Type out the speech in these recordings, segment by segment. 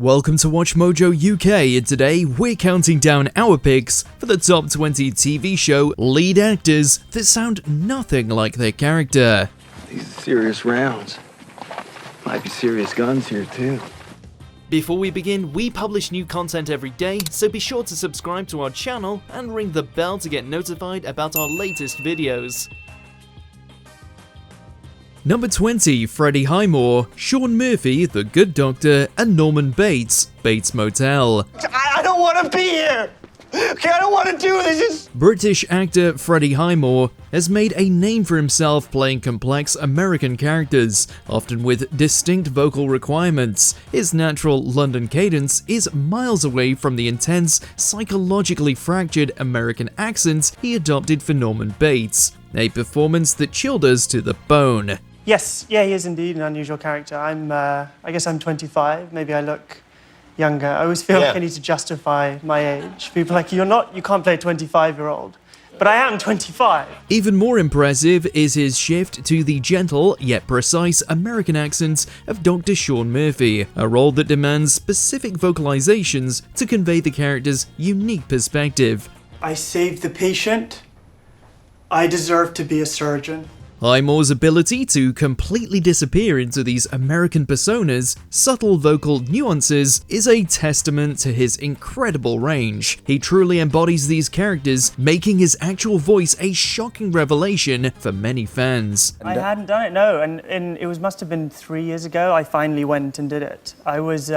Welcome to WatchMojo UK, and today we're counting down our picks for the top 20 TV show lead actors that sound nothing like their character. These are serious rounds. Might be serious guns here too. Before we begin, we publish new content every day, so be sure to subscribe to our channel and ring the bell to get notified about our latest videos. Number 20, Freddy Highmore, Sean Murphy, The Good Doctor, and Norman Bates, Bates Motel. I don't want to be here! Okay, I don't want to do this! British actor Freddy Highmore has made a name for himself playing complex American characters, often with distinct vocal requirements. His natural London cadence is miles away from the intense, psychologically fractured American accent he adopted for Norman Bates, a performance that chilled us to the bone. Yes, yeah, he is indeed an unusual character. I guess I'm 25, maybe I look younger. I always feel like I need to justify my age. People are like, you can't play a 25-year-old. But I am 25. Even more impressive is his shift to the gentle yet precise American accent of Dr. Sean Murphy, a role that demands specific vocalizations to convey the character's unique perspective. I saved the patient. I deserve to be a surgeon. Highmore's ability to completely disappear into these American personas' subtle vocal nuances is a testament to his incredible range. He truly embodies these characters, making his actual voice a shocking revelation for many fans. I hadn't done it, no, and must have been 3 years ago I finally went and did it. I was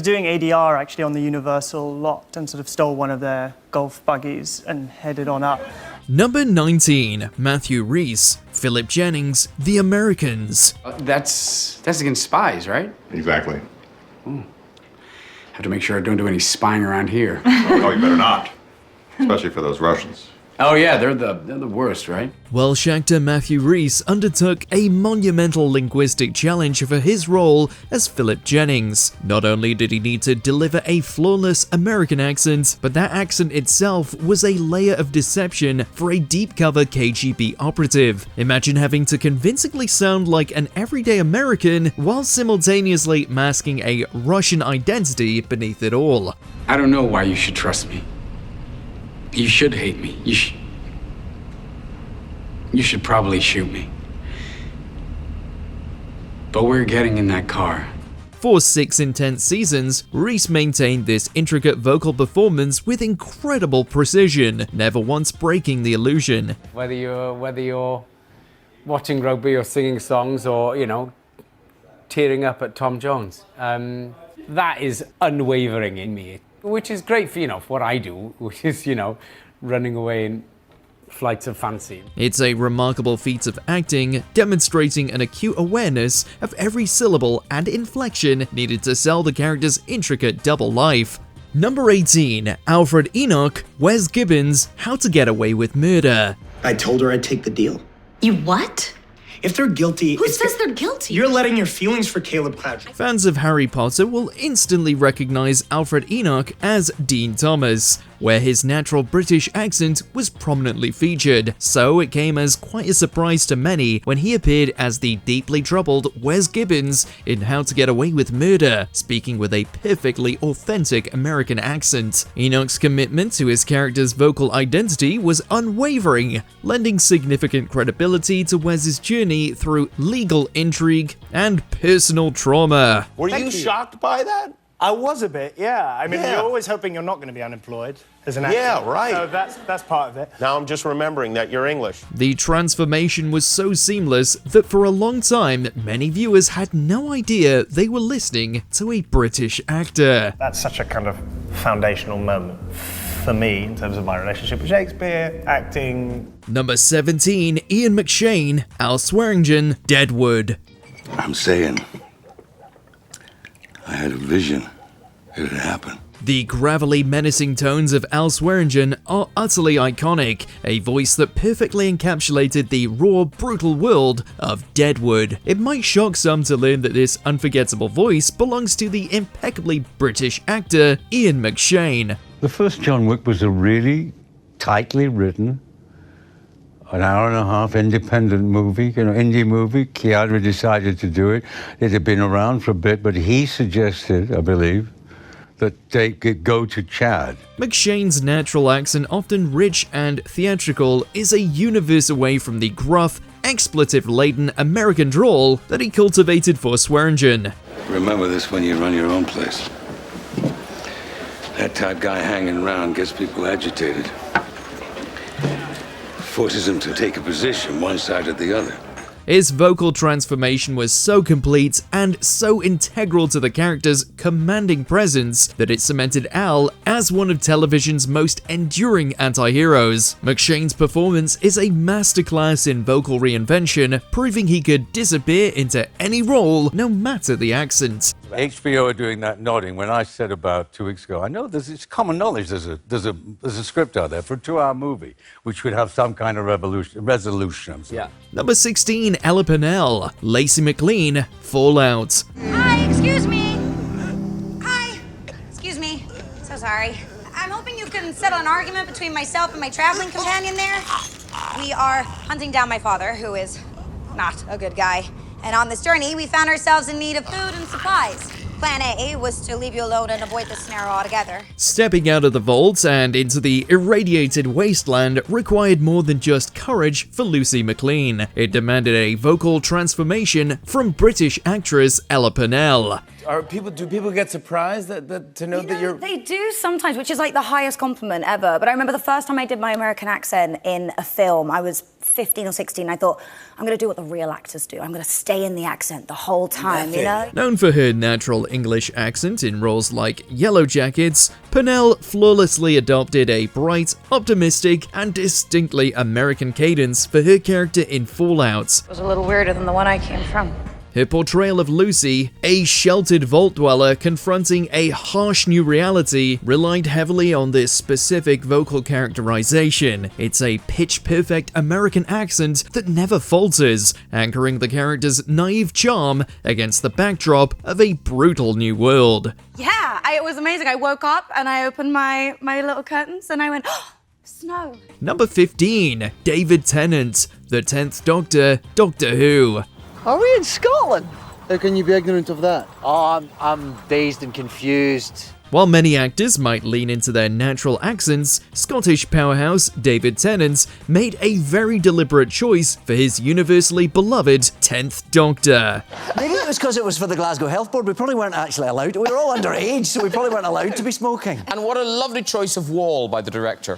doing ADR actually on the Universal lot and sort of stole one of their golf buggies and headed on up. Number 19, Matthew Rhys, Philip Jennings, The Americans. That's against spies, right? Exactly. Have to make sure I don't do any spying around here. Oh, you better not. Especially for those Russians. Oh yeah, they're the worst, right? Welsh actor Matthew Rhys undertook a monumental linguistic challenge for his role as Philip Jennings. Not only did he need to deliver a flawless American accent, but that accent itself was a layer of deception for a deep-cover KGB operative. Imagine having to convincingly sound like an everyday American while simultaneously masking a Russian identity beneath it all. I don't know why you should trust me. You should hate me. You should probably shoot me. But we're getting in that car. For 6 intense seasons, Rhys maintained this intricate vocal performance with incredible precision, never once breaking the illusion. Whether you're watching rugby or singing songs or, tearing up at Tom Jones, that is unwavering in me. Which is great for, for what I do, which is, running away in flights of fancy. It's a remarkable feat of acting, demonstrating an acute awareness of every syllable and inflection needed to sell the character's intricate double life. Number 18, Alfred Enoch, Wes Gibbons, How to Get Away with Murder. I told her I'd take the deal. You what? If they're guilty... Who says they're guilty? You're letting your feelings for Caleb cloud. Fans of Harry Potter will instantly recognize Alfred Enoch as Dean Thomas, where his natural British accent was prominently featured, so it came as quite a surprise to many when he appeared as the deeply troubled Wes Gibbons in How to Get Away with Murder, speaking with a perfectly authentic American accent. Enoch's commitment to his character's vocal identity was unwavering, lending significant credibility to Wes's journey through legal intrigue and personal trauma. Were you shocked by that? I was a bit, yeah. I mean, Yeah. you're always hoping you're not going to be unemployed as an actor. Yeah, right. So that's part of it. Now I'm just remembering that you're English. The transformation was so seamless that for a long time, many viewers had no idea they were listening to a British actor. That's such a kind of foundational moment for me in terms of my relationship with Shakespeare, acting. Number 17, Ian McShane, Al Swearingen, Deadwood. I'm saying, I had a vision. It had happened. The gravelly, menacing tones of Al Swearingen are utterly iconic, a voice that perfectly encapsulated the raw, brutal world of Deadwood. It might shock some to learn that this unforgettable voice belongs to the impeccably British actor Ian McShane. The first John Wick was a really tightly written, an hour and a half independent movie, indie movie. Keanu decided to do it. It had been around for a bit, but he suggested, I believe, that they could go to Chad. McShane's natural accent, often rich and theatrical, is a universe away from the gruff, expletive-laden American drawl that he cultivated for Swearingen. Remember this when you run your own place. That type guy hanging around gets people agitated. Forces them to take a position, one side or the other. His vocal transformation was so complete and so integral to the character's commanding presence that it cemented Al as one of television's most enduring anti-heroes. McShane's performance is a masterclass in vocal reinvention, proving he could disappear into any role, no matter the accent. HBO are doing that nodding when I said about 2 weeks ago, I know it's common knowledge there's a script out there for a 2-hour movie which would have some kind of resolution. Yeah. Number 16, Ella Purnell, Lacey McLean, Fallout. Hi, excuse me. Hi. Excuse me. So sorry. I'm hoping you can settle an argument between myself and my traveling companion there. We are hunting down my father, who is not a good guy. And on this journey, we found ourselves in need of food and supplies. Plan A was to leave you alone and avoid the snare altogether. Stepping out of the vault and into the irradiated wasteland required more than just courage for Lucy McLean. It demanded a vocal transformation from British actress Ella Purnell. Do people get surprised to know that you're... They do sometimes, which is like the highest compliment ever. But I remember the first time I did my American accent in a film, I was 15 or 16. I thought, I'm going to do what the real actors do. I'm going to stay in the accent the whole time, you know? Known for her natural English accent in roles like Yellow Jackets, Purnell flawlessly adopted a bright, optimistic, and distinctly American cadence for her character in Fallout. It was a little weirder than the one I came from. Her portrayal of Lucy, a sheltered vault dweller confronting a harsh new reality, relied heavily on this specific vocal characterization. It's a pitch-perfect American accent that never falters, anchoring the character's naive charm against the backdrop of a brutal new world. Yeah, it was amazing. I woke up and I opened my little curtains and I went, oh, snow. Number 15, David Tennant, the 10th Doctor, Doctor Who. Are we in Scotland? How can you be ignorant of that? Oh, I'm dazed and confused. While many actors might lean into their natural accents, Scottish powerhouse David Tennant made a very deliberate choice for his universally beloved 10th Doctor. Maybe it was because it was for the Glasgow Health Board. We probably weren't actually allowed. We were all underage, so we probably weren't allowed to be smoking. And what a lovely choice of wall by the director.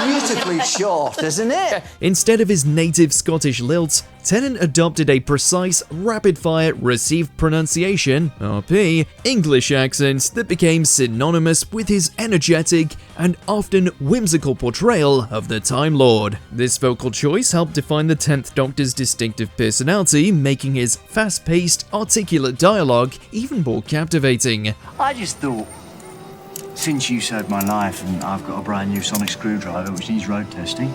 Beautifully shot, isn't it? Instead of his native Scottish lilt, Tennant adopted a precise, rapid-fire received pronunciation, RP, English accent that became synonymous with his energetic and often whimsical portrayal of the Time Lord. This vocal choice helped define the 10th Doctor's distinctive personality, making his fast-paced, articulate dialogue even more captivating. I just thought, since you saved my life and I've got a brand new sonic screwdriver which needs road testing,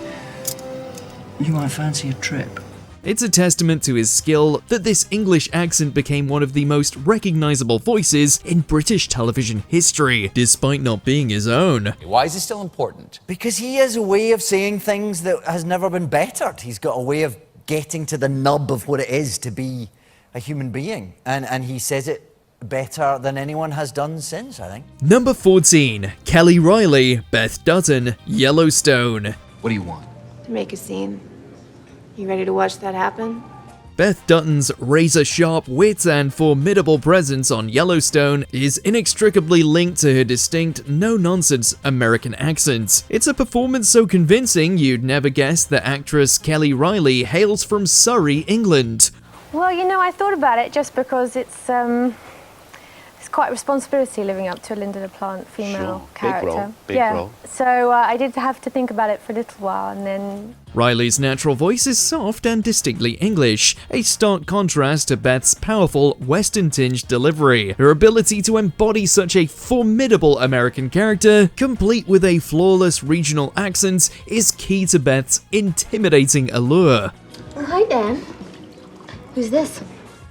you might fancy a trip. It's a testament to his skill that this English accent became one of the most recognizable voices in British television history, despite not being his own. Why is it still important? Because he has a way of saying things that has never been bettered. He's got a way of getting to the nub of what it is to be a human being. And he says it better than anyone has done since, I think. Number 14, Kelly Reilly, Beth Dutton, Yellowstone. What do you want? To make a scene. You ready to watch that happen? Beth Dutton's razor-sharp wit and formidable presence on Yellowstone is inextricably linked to her distinct, no-nonsense American accent. It's a performance so convincing you'd never guess that actress Kelly Reilly hails from Surrey, England. Well, you know, I thought about it just because it's quite a responsibility living up to a Linda LaPlante female character. Big role. So I did have to think about it for a little while, and then... Riley's natural voice is soft and distinctly English, a stark contrast to Beth's powerful Western-tinged delivery. Her ability to embody such a formidable American character, complete with a flawless regional accent, is key to Beth's intimidating allure. Oh, hi, Dan. Who's this?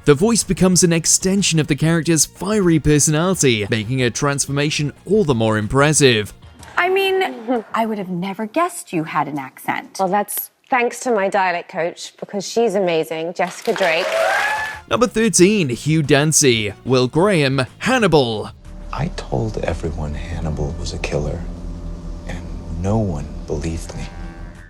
The voice becomes an extension of the character's fiery personality, making her transformation all the more impressive. I mean, I would have never guessed you had an accent. Well, that's Thanks to my dialect coach, because she's amazing, Jessica Drake. Number 13, Hugh Dancy, Will Graham, Hannibal. I told everyone Hannibal was a killer, and no one believed me.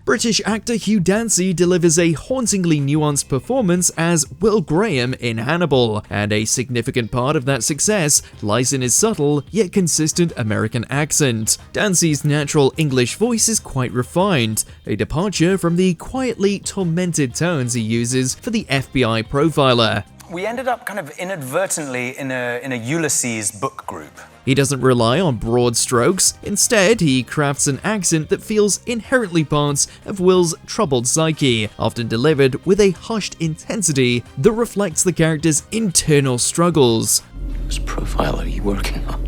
British actor Hugh Dancy delivers a hauntingly nuanced performance as Will Graham in Hannibal, and a significant part of that success lies in his subtle yet consistent American accent. Dancy's natural English voice is quite refined, a departure from the quietly tormented tones he uses for the FBI profiler. We ended up kind of inadvertently in a Ulysses book group. He doesn't rely on broad strokes. Instead, he crafts an accent that feels inherently part of Will's troubled psyche, often delivered with a hushed intensity that reflects the character's internal struggles. Whose profile are you working on?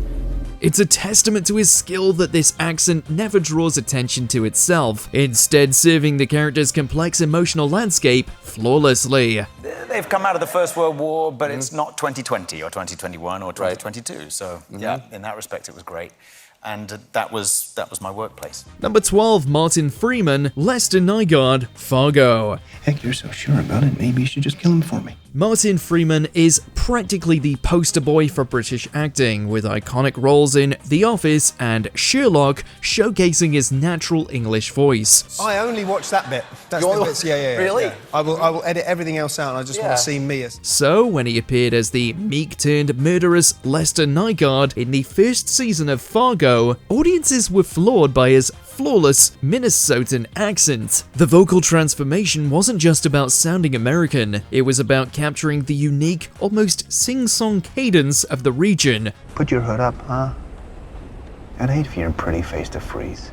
It's a testament to his skill that this accent never draws attention to itself, instead serving the character's complex emotional landscape flawlessly. They've come out of the First World War, but it's not 2020 or 2021 or 2022. So yeah, in that respect, it was great. And that was my workplace. Number 12, Martin Freeman, Lester Nygaard, Fargo. Heck, you're so sure about it. Maybe you should just kill him for me. Martin Freeman is practically the poster boy for British acting, with iconic roles in The Office and Sherlock, showcasing his natural English voice. I only watch that bit. That's the bits, yeah. Really? Yeah. I will edit everything else out, and I just want to see me as... So, when he appeared as the meek-turned-murderous Lester Nygaard in the first season of Fargo, audiences were floored by his flawless Minnesotan accent. The vocal transformation wasn't just about sounding American, it was about capturing the unique, almost sing-song cadence of the region. Put your hood up, huh? I'd hate for your pretty face to freeze.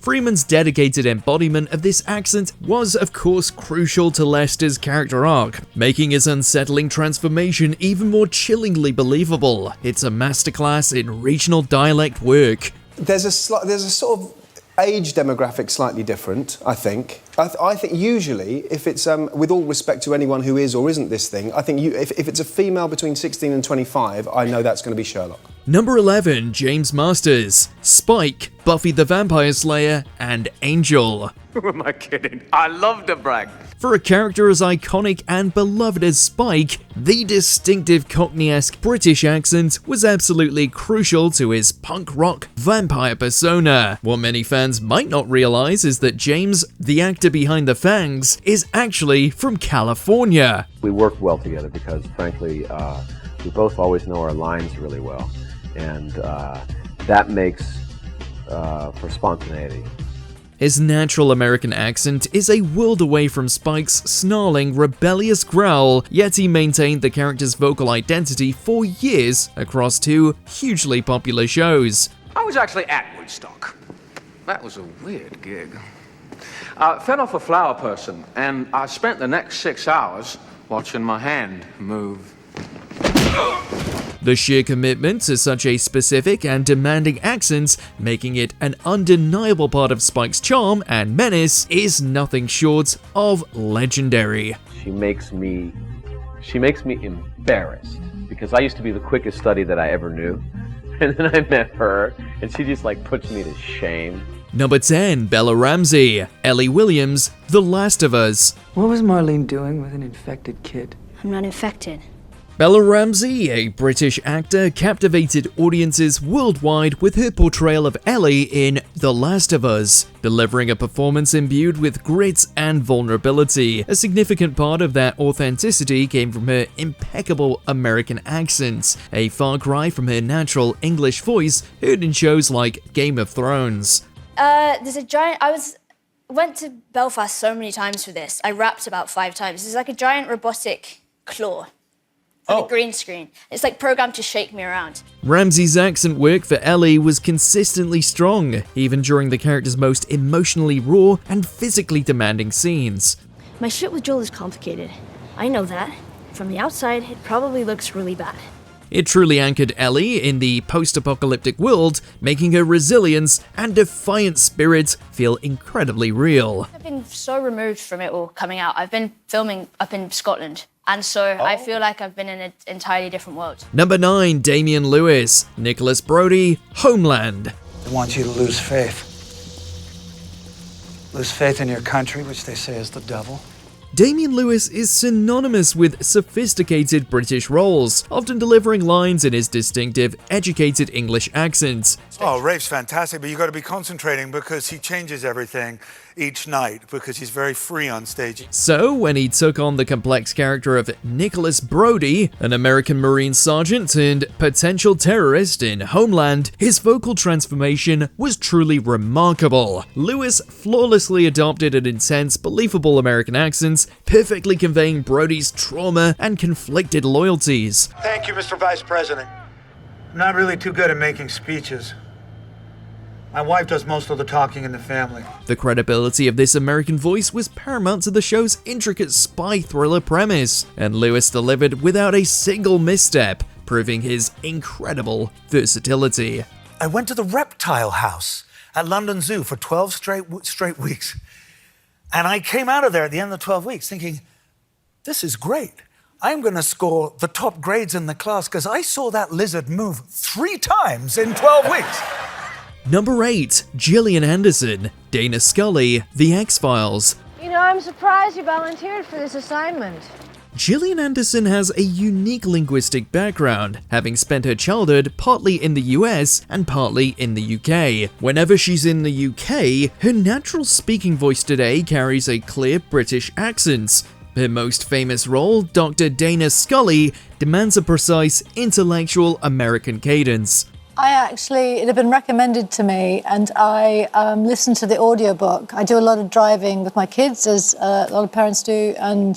Freeman's dedicated embodiment of this accent was, of course, crucial to Lester's character arc, making his unsettling transformation even more chillingly believable. It's a masterclass in regional dialect work. There's a sort of age demographic slightly different, I think. I think usually, if it's, with all respect to anyone who is or isn't this thing, I think if it's a female between 16 and 25, I know that's going to be Sherlock. Number 11, James Marsters, Spike, Buffy the Vampire Slayer, and Angel. Who am I kidding? I love to brag. For a character as iconic and beloved as Spike, the distinctive Cockney-esque British accent was absolutely crucial to his punk rock vampire persona. What many fans might not realize is that James, the actor behind the Fangs, is actually from California. We work well together because, frankly, we both always know our lines really well, and that makes for spontaneity. His natural American accent is a world away from Spike's snarling, rebellious growl, yet he maintained the character's vocal identity for years across two hugely popular shows. I was actually at Woodstock. That was a weird gig. I fed off a flower person, and I spent the next 6 hours watching my hand move. The sheer commitment to such a specific and demanding accent, making it an undeniable part of Spike's charm and menace, is nothing short of legendary. She makes me embarrassed, because I used to be the quickest study that I ever knew, and then I met her, and she just puts me to shame. Number 10, Bella Ramsey, Ellie Williams, The Last of Us. What was Marlene doing with an infected kid? I'm not infected. Bella Ramsey, a British actor, captivated audiences worldwide with her portrayal of Ellie in The Last of Us, delivering a performance imbued with grit and vulnerability. A significant part of that authenticity came from her impeccable American accent, a far cry from her natural English voice heard in shows like Game of Thrones. There's a giant... went to Belfast so many times for this. I rapped about 5 times. There's like a giant robotic claw. On a green screen. It's programmed to shake me around. Ramsey's accent work for Ellie was consistently strong, even during the character's most emotionally raw and physically demanding scenes. My shit with Joel is complicated. I know that. From the outside, it probably looks really bad. It truly anchored Ellie in the post-apocalyptic world, making her resilience and defiant spirit feel incredibly real. I've been so removed from it all coming out. I've been filming up in Scotland. And so I feel like I've been in an entirely different world. Number 9, Damian Lewis, Nicholas Brody, Homeland. I want you to lose faith. Lose faith in your country, which they say is the devil. Damian Lewis is synonymous with sophisticated British roles, often delivering lines in his distinctive, educated English accent. Oh, Rafe's fantastic, but you got to be concentrating because he changes everything each night because he's very free on stage. So, when he took on the complex character of Nicholas Brody, an American Marine sergeant turned potential terrorist in Homeland, his vocal transformation was truly remarkable. Lewis flawlessly adopted an intense, believable American accent, perfectly conveying Brody's trauma and conflicted loyalties. Thank you, Mr. Vice President. I'm not really too good at making speeches. My wife does most of the talking in the family. The credibility of this American voice was paramount to the show's intricate spy thriller premise, and Lewis delivered without a single misstep, proving his incredible versatility. I went to the reptile house at London Zoo for 12 straight weeks. And I came out of there at the end of the 12 weeks thinking, this is great. I'm going to score the top grades in the class because I saw that lizard move 3 times in 12 weeks. Number 8. Gillian Anderson, Dana Scully, The X-Files. You know, I'm surprised you volunteered for this assignment. Gillian Anderson has a unique linguistic background, having spent her childhood partly in the US and partly in the UK. Whenever she's in the UK, her natural speaking voice today carries a clear British accent. Her most famous role, Dr. Dana Scully, demands a precise, intellectual American cadence. It had been recommended to me, and I listened to the audiobook. I do a lot of driving with my kids, as a lot of parents do, and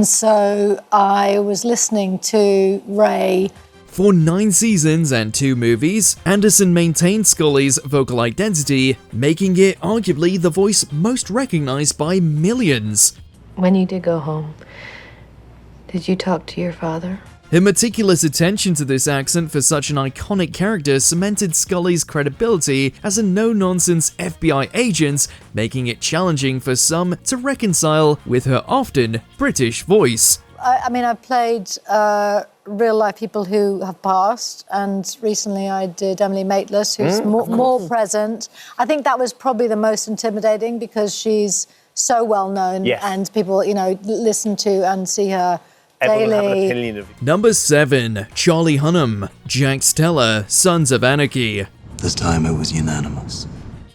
so I was listening to Ray. For 9 seasons and 2 movies, Anderson maintained Scully's vocal identity, making it arguably the voice most recognized by millions. When you did go home, did you talk to your father? Her meticulous attention to this accent for such an iconic character cemented Scully's credibility as a no-nonsense FBI agent, making it challenging for some to reconcile with her often British voice. I've played real-life people who have passed, and recently I did Emily Maitlis, who's more present. I think that was probably the most intimidating because she's so well-known, and people, listen to and see her daily. Number 7. Charlie Hunnam, Jack Steller, Sons of Anarchy. This time it was unanimous.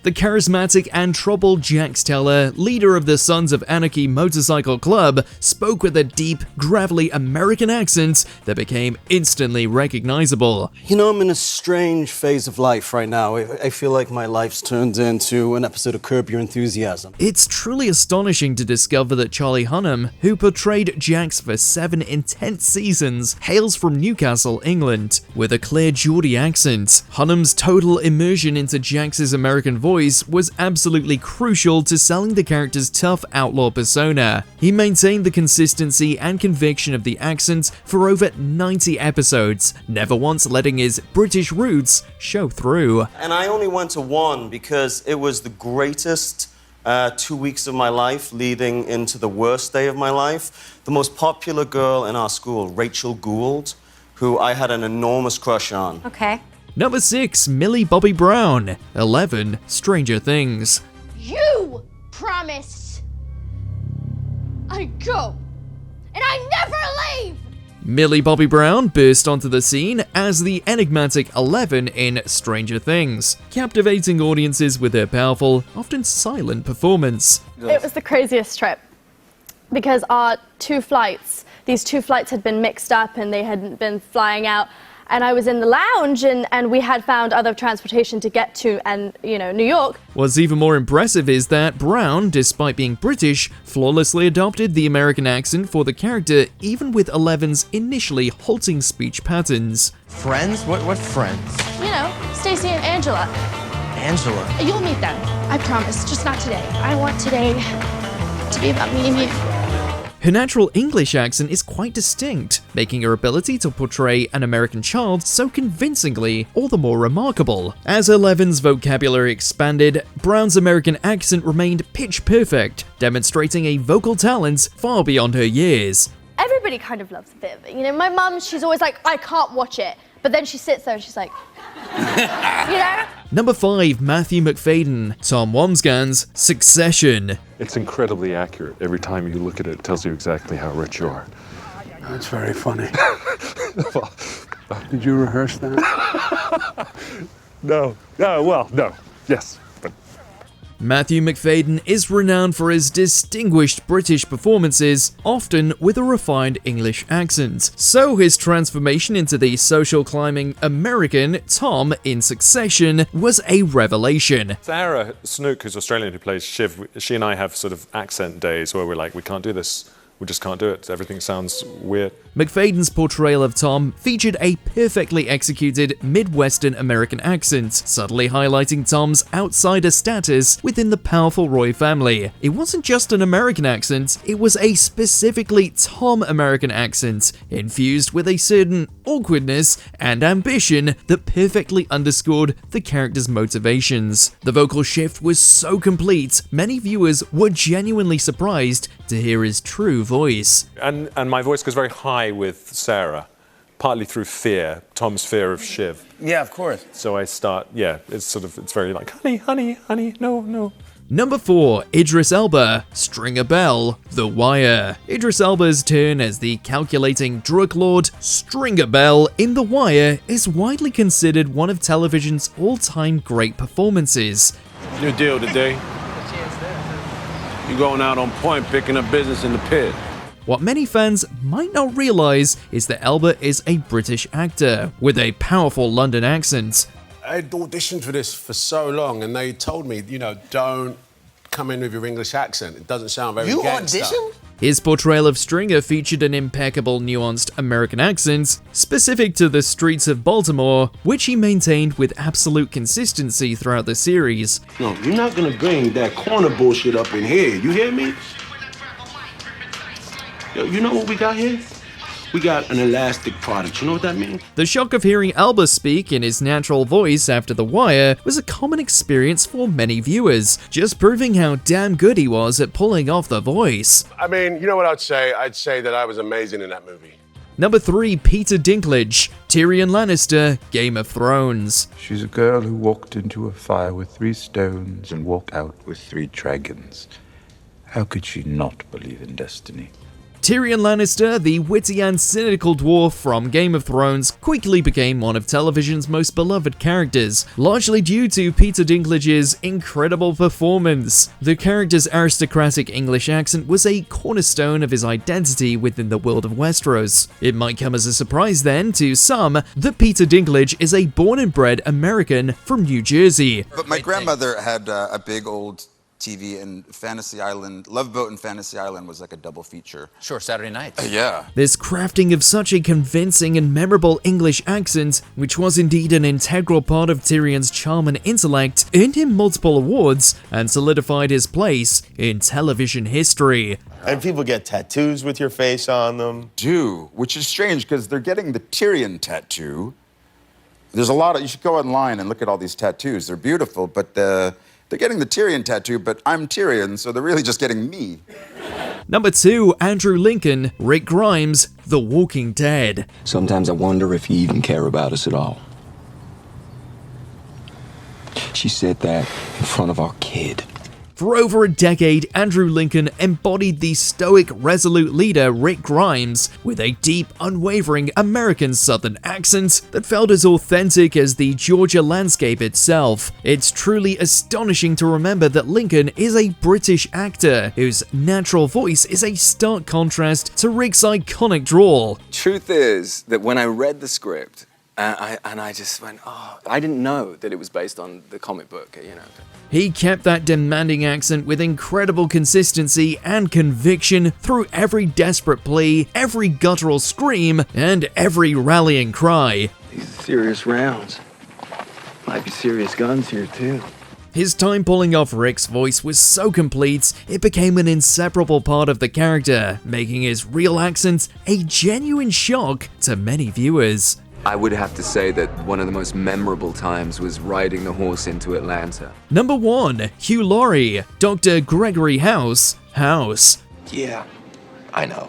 The charismatic and troubled Jack Steller, leader of the Sons of Anarchy motorcycle club, spoke with a deep, gravelly American accent that became instantly recognizable. You know, I'm in a strange phase of life right now. I feel like my life's turned into an episode of Curb Your Enthusiasm. It's truly astonishing to discover that Charlie Hunnam, who portrayed Jax for 7 intense seasons, hails from Newcastle, England. With a clear Geordie accent, Hunnam's total immersion into Jax's American voice was absolutely crucial to selling the character's tough outlaw persona. He maintained the consistency and conviction of the accent for over 90 episodes, never once letting his British roots show through. And I only went to 1 because it was the greatest 2 weeks of my life leading into the worst day of my life. The most popular girl in our school, Rachel Gould, who I had an enormous crush on. Okay. Number 6. Millie Bobby Brown, 11. Stranger Things. You promised I'd go, and I never leave! Millie Bobby Brown burst onto the scene as the enigmatic 11 in Stranger Things, captivating audiences with her powerful, often silent performance. It was the craziest trip, because these two flights had been mixed up and they hadn't been flying out. And I was in the lounge, and we had found other transportation to get to, New York. What's even more impressive is that Brown, despite being British, flawlessly adopted the American accent for the character, even with 11's initially halting speech patterns. Friends? What friends? Stacy and Angela. Angela? You'll meet them, I promise, just not today. I want today to be about me and you. Her natural English accent is quite distinct, making her ability to portray an American child so convincingly all the more remarkable. As 11's vocabulary expanded, Brown's American accent remained pitch perfect, demonstrating a vocal talent far beyond her years. Everybody kind of loves a bit of it. My mum, she's always like, I can't watch it. But then she sits there and she's like, Number 5, Matthew Macfadyen, Tom Wambsgans, Succession. It's incredibly accurate. Every time you look at it, it tells you exactly how rich you are. That's very funny. Did you rehearse that? No. No. Yes. But Matthew Macfadyen is renowned for his distinguished British performances, often with a refined English accent. So his transformation into the social climbing American Tom in Succession was a revelation. Sarah Snook, who's Australian, who plays Shiv, she and I have sort of accent days where we're like, we can't do this. We just can't do it. Everything sounds weird. Macfadyen's portrayal of Tom featured a perfectly executed Midwestern American accent, subtly highlighting Tom's outsider status within the powerful Roy family. It wasn't just an American accent, it was a specifically Tom American accent, infused with a certain awkwardness and ambition that perfectly underscored the character's motivations. The vocal shift was so complete, many viewers were genuinely surprised to hear his true voice. And my voice goes very high with Sarah, partly through fear, Tom's fear of Shiv. Yeah, of course. So I start, it's very like, honey, no. Number 4, Idris Elba, Stringer Bell, The Wire. Idris Elba's turn as the calculating drug lord Stringer Bell in The Wire is widely considered one of television's all-time great performances. Your deal today? You going out on point, picking up business in the pit. What many fans might not realise is that Elba is a British actor with a powerful London accent. I'd auditioned for this for so long, and they told me, don't come in with your English accent. It doesn't sound very gangster. You auditioned? His portrayal of Stringer featured an impeccable, nuanced American accent, specific to the streets of Baltimore, which he maintained with absolute consistency throughout the series. No, you're not gonna bring that corner bullshit up in here, you hear me? Yo, you know what we got here? We got an elastic product, you know what that means? The shock of hearing Elba speak in his natural voice after The Wire was a common experience for many viewers, just proving how damn good he was at pulling off the voice. I mean, you know what I'd say? I'd say that I was amazing in that movie. Number 3, Peter Dinklage, Tyrion Lannister, Game of Thrones. She's a girl who walked into a fire with 3 stones and walked out with 3 dragons. How could she not believe in destiny? Tyrion Lannister, the witty and cynical dwarf from Game of Thrones, quickly became one of television's most beloved characters, largely due to Peter Dinklage's incredible performance. The character's aristocratic English accent was a cornerstone of his identity within the world of Westeros. It might come as a surprise then to some that Peter Dinklage is a born and bred American from New Jersey. But my grandmother had a big old TV in Fantasy Island. Love Boat and Fantasy Island was like a double feature. Sure, Saturday nights. Yeah. This crafting of such a convincing and memorable English accent, which was indeed an integral part of Tyrion's charm and intellect, earned him multiple awards and solidified his place in television history. And people get tattoos with your face on them. Do, which is strange because they're getting the Tyrion tattoo. There's a lot of, you should go online and look at all these tattoos. They're beautiful, but they're getting the Tyrion tattoo, but I'm Tyrion, so they're really just getting me. Number 2, Andrew Lincoln, Rick Grimes, The Walking Dead. Sometimes I wonder if you even care about us at all. She said that in front of our kid. For over a decade, Andrew Lincoln embodied the stoic, resolute leader Rick Grimes with a deep, unwavering American Southern accent that felt as authentic as the Georgia landscape itself. It's truly astonishing to remember that Lincoln is a British actor whose natural voice is a stark contrast to Rick's iconic drawl. Truth is that when I read the script, I just went, oh, I didn't know that it was based on the comic book, He kept that demanding accent with incredible consistency and conviction through every desperate plea, every guttural scream, and every rallying cry. These are serious rounds. Might be serious guns here, too. His time pulling off Rick's voice was so complete, it became an inseparable part of the character, making his real accent a genuine shock to many viewers. I would have to say that one of the most memorable times was riding the horse into Atlanta. Number 1, Hugh Laurie, Dr. Gregory House, House. Yeah, I know.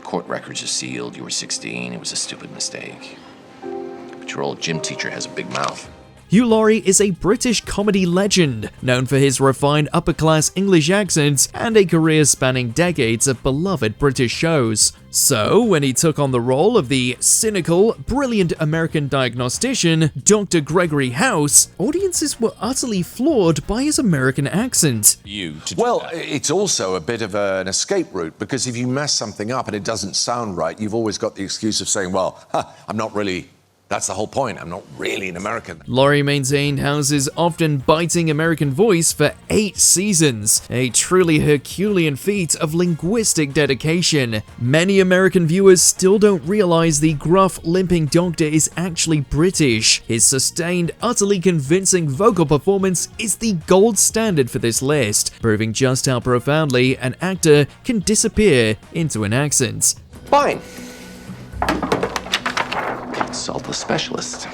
Court records are sealed, you were 16, it was a stupid mistake. But your old gym teacher has a big mouth. Hugh Laurie is a British comedy legend, known for his refined upper-class English accent and a career spanning decades of beloved British shows. So, when he took on the role of the cynical, brilliant American diagnostician, Dr. Gregory House, audiences were utterly floored by his American accent. Well, it's also a bit of an escape route, because if you mess something up and it doesn't sound right, you've always got the excuse of saying, well, I'm not really... That's the whole point. I'm not really an American. Laurie maintained House's often biting American voice for 8 seasons, a truly Herculean feat of linguistic dedication. Many American viewers still don't realize the gruff, limping doctor is actually British. His sustained, utterly convincing vocal performance is the gold standard for this list, proving just how profoundly an actor can disappear into an accent. Fine. Consult a specialist.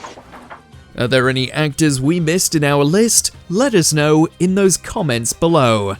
Are there any actors we missed in our list? Let us know in those comments below.